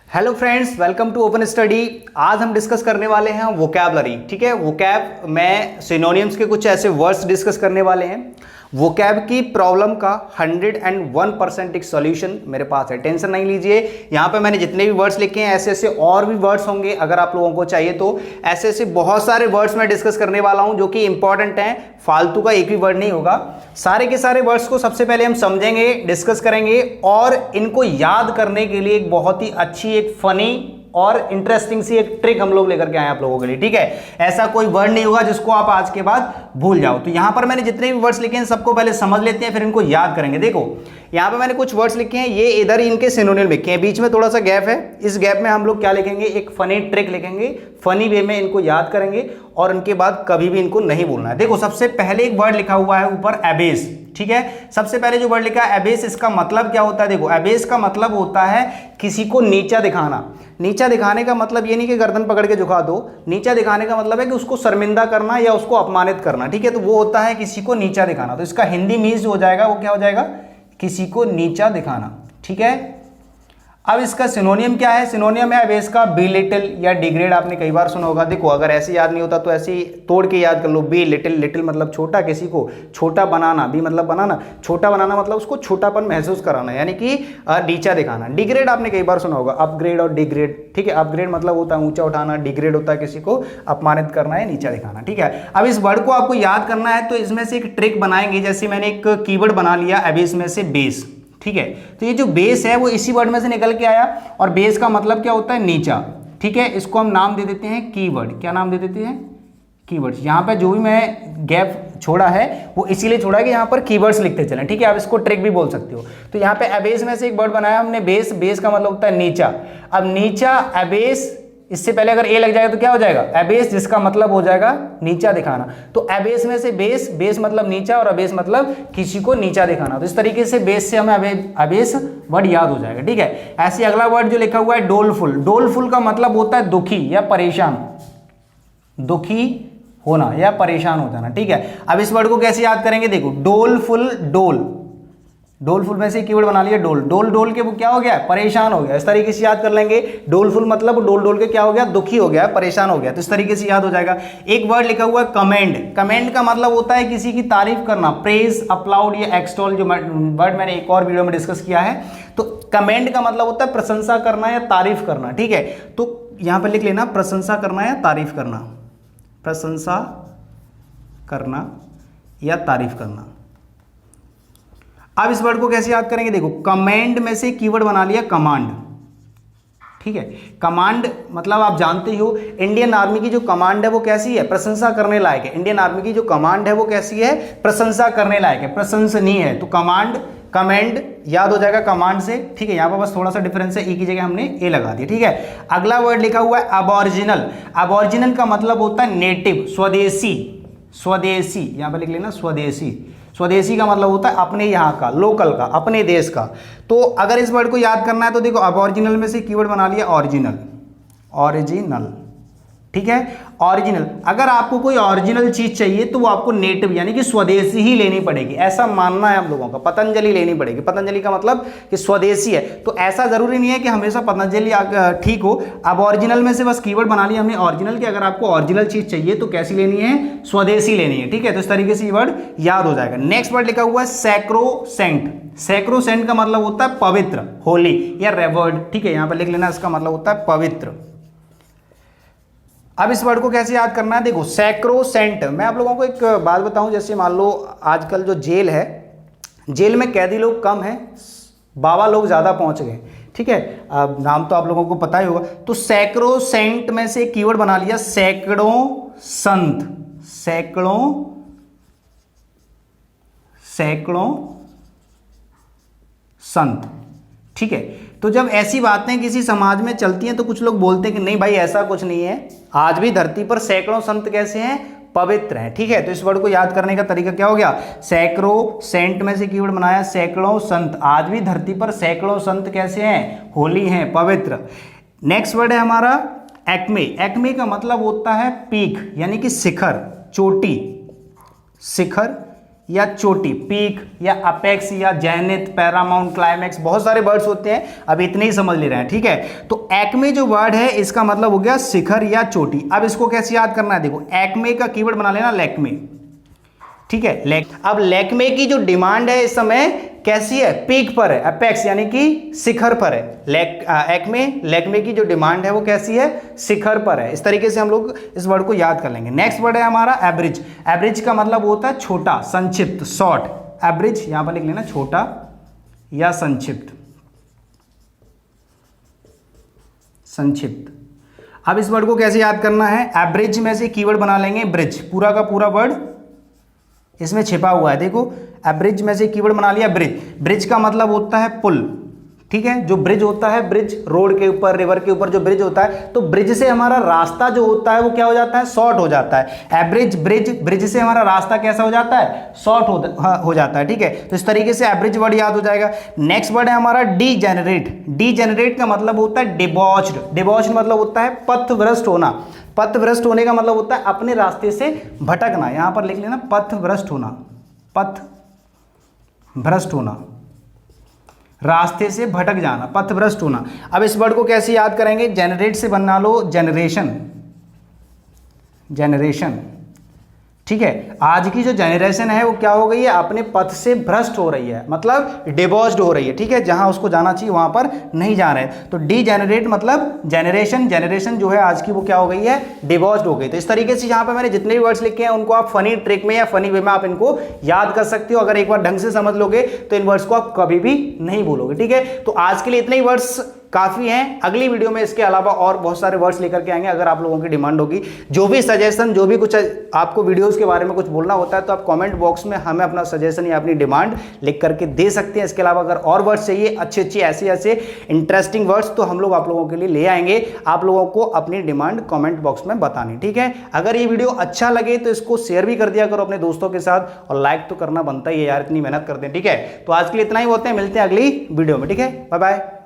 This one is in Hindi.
Hello friends, welcome to open study. आज हम डिस्कस करने वाले हैं वोकैबलरी। ठीक है, वोकैब में सिनोनिम्स के कुछ ऐसे वर्ड्स डिस्कस करने वाले हैं। वोकैब की प्रॉब्लम का 101% एक सॉल्यूशन मेरे पास है, टेंशन नहीं लीजिए। यहाँ पे मैंने जितने भी वर्ड्स लिखे हैं ऐसे ऐसे और भी वर्ड्स होंगे, अगर आप लोगों को चाहिए तो ऐसे ऐसे बहुत सारे वर्ड्स मैं डिस्कस करने वाला हूँ जो कि इंपॉर्टेंट हैं। फालतू का एक भी वर्ड नहीं होगा। सारे के सारे वर्ड्स को सबसे पहले हम समझेंगे, डिस्कस करेंगे और इनको याद करने के लिए एक बहुत ही अच्छी, एक फनी और इंटरेस्टिंग सी एक ट्रिक हम लोग लेकर के आए आप लोगों के लिए। ठीक है, ऐसा कोई वर्ड नहीं होगा जिसको आप आज के बाद भूल जाओ। तो यहां पर मैंने जितने भी वर्ड्स लिखे हैं सबको पहले समझ लेते हैं, फिर इनको याद करेंगे। देखो यहां पे मैंने कुछ वर्ड्स लिखे हैं, ये इधर इनके सिनोनिम लिखे हैं, बीच में थोड़ा सा गैप है। इस गैप में हम लोग क्या लिखेंगे, एक फनी ट्रिक लिखेंगे, फनी वे में इनको याद करेंगे और उनके बाद कभी भी इनको नहीं भूलना है। देखो सबसे पहले एक वर्ड लिखा हुआ है ऊपर, एबेस। ठीक है, सबसे पहले जो वर्ड लिखा है एबेस, इसका मतलब क्या होता है? देखो एबेस का मतलब होता है किसी को नीचा दिखाना। नीचा दिखाने का मतलब ये नहीं कि गर्दन पकड़ के झुका दो, नीचा दिखाने का मतलब है कि उसको शर्मिंदा करना या उसको अपमानित करना। ठीक है, तो वो होता है किसी को नीचा दिखाना। तो इसका हिंदी मीन्स हो जाएगा, वो क्या हो जाएगा, किसी को नीचा दिखाना। ठीक है, अब इसका सिनोनियम क्या है? सिनोनियम है एबेस का बी लिटिल या डिग्रेड। आपने कई बार सुना होगा। देखो अगर ऐसे याद नहीं होता तो ऐसे ही तोड़ के याद कर लो। बी लिटिल, लिटिल मतलब छोटा, किसी को छोटा बनाना, बी मतलब बनाना, छोटा बनाना मतलब उसको छोटापन महसूस कराना, यानी कि नीचा दिखाना। डिग्रेड आपने कई बार सुना होगा, अपग्रेड और डिग्रेड। ठीक है, अपग्रेड मतलब होता है ऊंचा उठाना, डिग्रेड होता है किसी को अपमानित करना या नीचा दिखाना। ठीक है, अब इस वर्ड को आपको याद करना है तो इसमें से एक ट्रिक बनाएंगे। जैसे मैंने एक कीवर्ड बना लिया एबेस में से बेस। ठीक है, तो ये जो बेस है वो इसी वर्ड में से निकल के आया और बेस का मतलब क्या होता है, नीचा। ठीक है, इसको हम नाम दे देते हैं कीवर्ड। क्या नाम दे देते हैं? कीवर्ड्स। यहाँ पे जो भी मैं गैप छोड़ा है वो इसीलिए छोड़ा है कि यहाँ पर कीवर्ड्स लिखते चलें। ठीक है, आप इसको ट्रिक भी बोल सकते हो। तो यहाँ पे एबेस में से एक वर्ड बनाया हमने बेस। बेस का मतलब होता है नीचा। अब नीचा एबेस, इससे पहले अगर ए लग जाएगा तो क्या हो जाएगा, एबेस, जिसका मतलब हो जाएगा नीचा दिखाना। तो एबेस में से बेस, बेस मतलब नीचा और एबेस मतलब किसी को नीचा दिखाना। तो इस तरीके से बेस से हमें एबेस वर्ड याद हो जाएगा। ठीक है, ऐसे अगला वर्ड जो लिखा हुआ है डोलफुल। डोलफुल का मतलब होता है दुखी या परेशान, दुखी होना या परेशान हो जाना। ठीक है, अब इस वर्ड को कैसे याद करेंगे? देखो डोलफुल, डोल, डोलफुल में से कीवर्ड बना लिया डोल। डोल डोल के वो क्या हो गया, परेशान हो गया। इस तरीके से याद कर लेंगे। डोलफुल मतलब डोल डोल के क्या हो गया, दुखी हो गया, परेशान हो गया। तो इस तरीके से याद हो जाएगा। एक वर्ड लिखा हुआ है कमेंड। कमेंड का मतलब होता है किसी की तारीफ करना, प्रेज, अपलाउड या एक्सटॉल, जो वर्ड मैंने एक और वीडियो में डिस्कस किया है। तो कमेंड का मतलब होता है प्रशंसा करना या तारीफ करना। ठीक है, तो यहां पर लिख लेना प्रशंसा करना या तारीफ करना, प्रशंसा करना या तारीफ करना। अब इस वर्ड को कैसे याद करेंगे? देखो कमेंड में से कीवर्ड बना लिया कमांड। ठीक है, कमांड मतलब आप जानते हो इंडियन आर्मी की जो कमांड है वो कैसी है, प्रशंसा करने लायक है। इंडियन आर्मी की जो कमांड है वो कैसी है, प्रशंसा करने लायक है, प्रशंसनीय है। तो कमांड, कमेंड याद हो जाएगा कमांड से। ठीक है, यहां पर बस थोड़ा सा डिफरेंस है, ई की जगह हमने ए लगा दिया। ठीक है, अगला वर्ड लिखा हुआ है अबॉरिजिनल। अबॉरिजिनल का मतलब होता है नेटिव, स्वदेशी। स्वदेशी यहां पर लिख लेना, स्वदेशी। स्वदेशी का मतलब होता है अपने यहाँ का, लोकल का, अपने देश का। तो अगर इस वर्ड को याद करना है तो देखो अबॉरिजिनल में से कीवर्ड बना लिया ओरिजिनल, ओरिजिनल। ठीक है, ओरिजिनल। अगर आपको कोई ओरिजिनल चीज चाहिए तो वो आपको नेटिव यानी कि स्वदेशी ही लेनी पड़ेगी, ऐसा मानना है हम लोगों का। पतंजलि लेनी पड़ेगी। पतंजलि का मतलब कि स्वदेशी है। तो ऐसा जरूरी नहीं है कि हमेशा पतंजलि ठीक हो। अब ओरिजिनल में से बस कीवर्ड बना लिया हमने ओरिजिनल की। अगर आपको ओरिजिनल चीज चाहिए तो कैसी लेनी है, स्वदेशी लेनी है। ठीक है, तो इस तरीके से ये वर्ड याद हो जाएगा। नेक्स्ट वर्ड लिखा हुआ है सैक्रोसेंट। सैक्रोसेंट का मतलब होता है पवित्र, होली या रेवर्ड। ठीक है, यहां पर लिख लेना, इसका मतलब होता है पवित्र। अब इस वर्ड को कैसे याद करना है? देखो सैक्रोसेंट। मैं आप लोगों को एक बात बताऊं, जैसे मान लो आजकल जो जेल है, जेल में कैदी लोग कम हैं, बाबा लोग ज़्यादा पहुंच गए। ठीक है, अब नाम तो आप लोगों को पता ही होगा। तो सैक्रोसेंट में से कीवर्ड बना लिया सैकड़ों संत, सैकड़ों, सैकड़ों संत। ठीक है, तो जब ऐसी बातें किसी समाज में चलती हैं तो कुछ लोग बोलते हैं कि नहीं भाई ऐसा कुछ नहीं है, आज भी धरती पर सैकड़ों संत कैसे हैं, पवित्र हैं। ठीक है, तो इस वर्ड को याद करने का तरीका क्या हो गया, सैकड़ों, सेंट में से कीवर्ड बनाया सैकड़ों संत। आज भी धरती पर सैकड़ों संत कैसे हैं, होली हैं, पवित्र। नेक्स्ट वर्ड है हमारा एक्मे। एक्मे का मतलब होता है पीक यानी कि शिखर, चोटी, शिखर या चोटी, पीक या अपेक्स या जैनिथ, पैरामाउंट, क्लाइमैक्स, बहुत सारे वर्ड्स होते हैं, अब इतने ही समझ ले रहे हैं, ठीक है। तो एक्मे जो वर्ड है इसका मतलब हो गया शिखर या चोटी। अब इसको कैसे याद करना है, देखो एक्मे का कीवर्ड बना लेना लैक्मे, ठीक है। अब लैक्मे की जो डिमांड है इस समय कैसी है, पीक पर है, अपेक्स यानी कि शिखर पर है। लैक्मे की जो डिमांड है वो कैसी है, शिखर पर है। इस तरीके से हम लोग इस वर्ड को याद कर लेंगे। नेक्स्ट वर्ड है हमारा एवरेज। एवरेज का मतलब होता है छोटा, संक्षिप्त, शॉर्ट। एवरेज यहां पर लिख लेना, छोटा या संक्षिप्त, संक्षिप्त। अब इस वर्ड को कैसे याद करना है, एवरेज में से कीवर्ड बना लेंगे ब्रिज, पूरा का पूरा वर्ड इसमें छिपा हुआ है, देखो एब्रिज में से कीवर्ड बना लिया ब्रिज। ब्रिज का मतलब होता है पुल, ठीक है। जो ब्रिज होता है, ब्रिज रोड के ऊपर, रिवर के ऊपर जो ब्रिज होता है, तो ब्रिज से हमारा रास्ता जो होता है वो क्या हो जाता है, शॉर्ट हो जाता है। एवरेज ब्रिज, ब्रिज से हमारा रास्ता कैसा हो जाता है, शॉर्ट हो जाता है, ठीक है। तो इस तरीके से एवरेज वर्ड याद हो जाएगा। नेक्स्ट वर्ड है हमारा डीजेनरेट। डीजेनरेट का मतलब होता है डिबॉच्ड। डिबॉच्ड मतलब होता है पथभ्रष्ट होना। पथभ्रष्ट होने का मतलब होता है अपने रास्ते से भटकना, यहां पर लिख लेना पथभ्रष्ट होना, पथभ्रष्ट होना, रास्ते से भटक जाना, पथभ्रष्ट होना। अब इस वर्ड को कैसे याद करेंगे, जेनरेट से बना लो जनरेशन, जनरेशन, ठीक है। आज की जो जनरेशन है वो क्या हो गई है, अपने पथ से भ्रष्ट हो रही है, मतलब डिबॉच्ड हो रही है, ठीक है। जहां उसको जाना चाहिए वहां पर नहीं जा रहे हैं। तो डीजेनरेट मतलब जनरेशन, जनरेशन जो है आज की वो क्या हो गई है, डिबॉच्ड हो गई। तो इस तरीके से यहाँ पे मैंने जितने भी वर्ड्स लिखे हैं उनको आप फनी ट्रिक में या फनी वे में आप इनको याद कर सकते हो। अगर एक बार ढंग से समझ लोगे तो इन वर्ड्स को आप कभी भी नहीं भूलोगे, ठीक है। तो आज के लिए इतने ही वर्ड्स काफ़ी हैं। अगली वीडियो में इसके अलावा और बहुत सारे वर्ड्स लेकर के आएंगे, अगर आप लोगों की डिमांड होगी। जो भी सजेशन, जो भी कुछ आपको वीडियोस के बारे में कुछ बोलना होता है तो आप कमेंट बॉक्स में हमें अपना सजेशन या अपनी डिमांड लिख करके दे सकते हैं। इसके अलावा अगर और वर्ड्स चाहिए, अच्छे अच्छे ऐसे इंटरेस्टिंग वर्ड्स, तो हम लोग आप लोगों के लिए ले आएंगे। आप लोगों को अपनी डिमांड कॉमेंट बॉक्स में बतानी, ठीक है। अगर ये वीडियो अच्छा लगे तो इसको शेयर भी कर दिया करो अपने दोस्तों के साथ, और लाइक तो करना बनता ही है यार, इतनी मेहनत करते हैं, ठीक है। तो आज के लिए इतना ही होते हैं, मिलते हैं अगली वीडियो में, ठीक है। Bye bye.